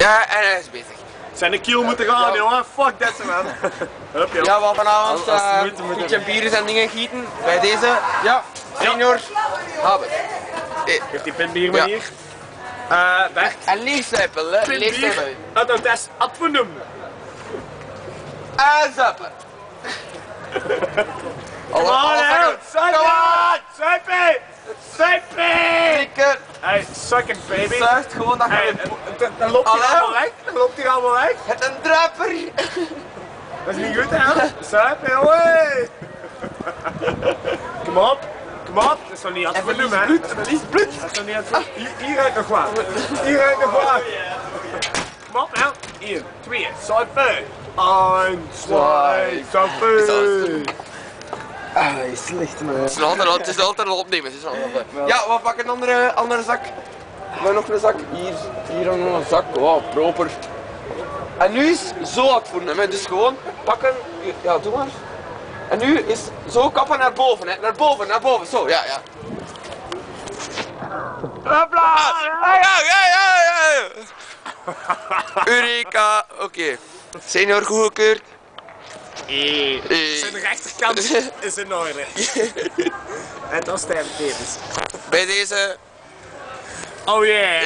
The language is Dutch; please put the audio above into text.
Ja, en hij is bezig. Zijn de kiel moeten gaan, jongen. Fuck dat ze man. Hup, joh. Ja, we vanavond Als het moet, moet ietsje bieren en dingen gieten. Bij deze, ja, senior, Habet. Heeft die pintbier maar hier. Bert. En leegzuipel, hè. Pintbier. Leegzuipel. Dat is advenum. En zuipen. Come on, hell. Zuipen. Zuipen. Zuipen. Zeker. Hey, suck it, baby. Zuigt gewoon dat Hey, je... dan loopt hij allemaal weg. Dan loopt hij allemaal weg. Het een druiper. Dat is niet goed, hè? Zuipen, jongen. Kom op. Kom op. Dat is nog niet advenum, hè? Verlies bloed. Dat is nog niet advenum. Hier ruikt nog wat. Hier ruikt nog wat. Kom op, nou. Hier. 2. Zuipen. 1, 2, zuipen. Ah, hij is slecht, man. Het is altijd al opnemen. Ja, we pakken een andere zak. We hebben nog een zak. Hier nog een zak. Wow, proper. En nu is zo uitvoeren. Dus gewoon pakken. Ja, doe maar. En nu is zo kappen naar boven. Hè. Naar boven, naar boven. Zo, ja, ja. Hopla! Ja. Eureka! Oké. Senior goedgekeurd. Zijn rechterkant is in orde. En dat is tevens. Bij deze. Oh yeah.